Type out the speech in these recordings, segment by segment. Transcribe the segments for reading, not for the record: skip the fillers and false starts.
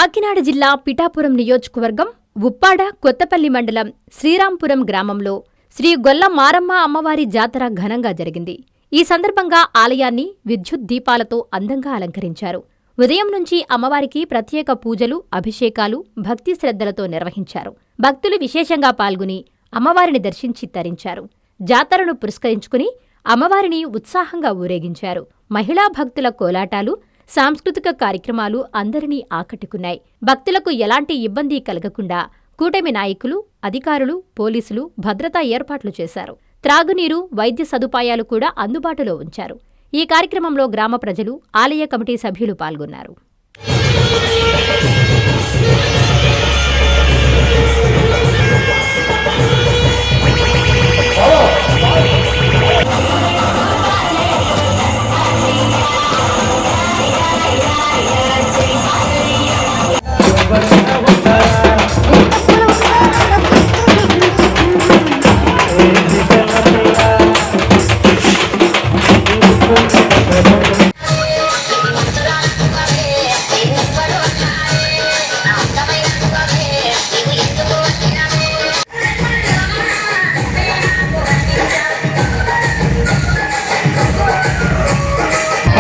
కాకినాడ జిల్లా పిఠాపురం నియోజకవర్గం ఉప్పాడ కొత్తపల్లి మండలం శ్రీరాంపురం గ్రామంలో శ్రీ గొల్ల మారమ్మ అమ్మవారి జాతర ఘనంగా జరిగింది. ఈ సందర్భంగా ఆలయాన్ని విద్యుత్ దీపాలతో అందంగా అలంకరించారు. ఉదయం నుంచి అమ్మవారికి ప్రత్యేక పూజలు, అభిషేకాలు భక్తి శ్రద్ధలతో నిర్వహించారు. భక్తులు విశేషంగా పాల్గొని అమ్మవారిని దర్శించి తరించారు. జాతరను పురస్కరించుకుని అమ్మవారిని ఉత్సాహంగా ఊరేగించారు. మహిళా భక్తుల కోలాటాలు, సాంస్కృతిక కార్యక్రమాలు అందరినీ ఆకట్టుకున్నాయి. భక్తులకు ఎలాంటి ఇబ్బంది కలగకుండా కూటమి నాయకులు, అధికారులు, పోలీసులు భద్రతా ఏర్పాట్లు చేశారు. త్రాగునీరు, వైద్య సదుపాయాలు కూడా అందుబాటులో ఉంచారు. ఈ కార్యక్రమంలో గ్రామ ప్రజలు, ఆలయ కమిటీ సభ్యులు పాల్గొన్నారు.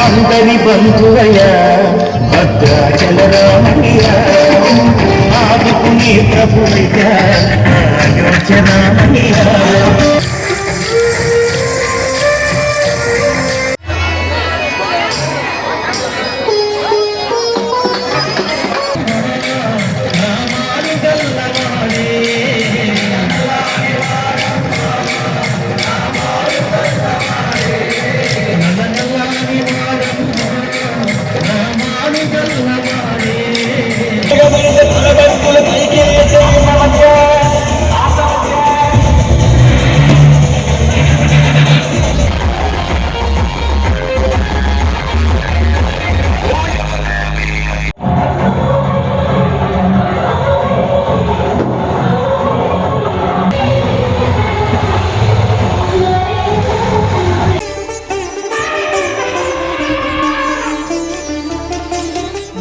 అందరి బంధువయ్య భద్రాచల రామయ్య ఆదుకుని ప్రభుయ్య యోచనామయ్య.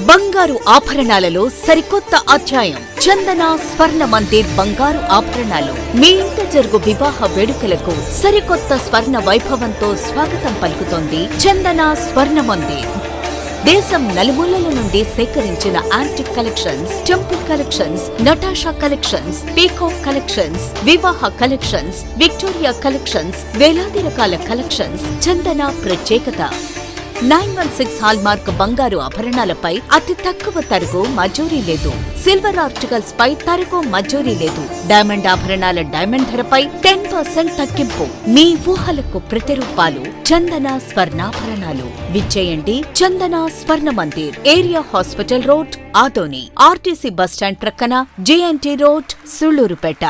బంగారు ఆభరణాలలో సరికొత్త అధ్యాయం. చందన స్వర్ణ మందిర్ బంగారు ఆభరణాలు. మీ ఇంట జరుగు వివాహ వేడుకలకు సరికొత్త స్వర్ణ వైభవంతో స్వాగతం పలుకుతోంది చందన స్వర్ణ మందిర్. దేశం నలుమూలల నుండి సేకరించిన antique collections, temple collections, Natasha collections, peacock collections, వివాహ కలెక్షన్స్, విక్టోరియా కలెక్షన్స్, వేలాది రకాల కలెక్షన్స్. చందన ప్రత్యేకత 916 హాల్మార్క్ బంగారు ఆభరణాలపై అతి తక్కువ తరుగు మజూరీ లేదు. సిల్వర్ ఆర్టికల్స్ పై తరుగు మజూరీ లేదు. డైమండ్ ఆభరణాల డైమండ్ ధరపై 10% తగ్గింపు. మీ ఊహలకు ప్రతిరూపాలు చందన స్వర్ణాభరణాలు. విచ్చేయండి చందన స్వర్ణ Mandir, area hospital road, Adoni, RTC bus stand ప్రక్కన, జీఎన్టీ రోడ్, సుళ్లూరుపేట.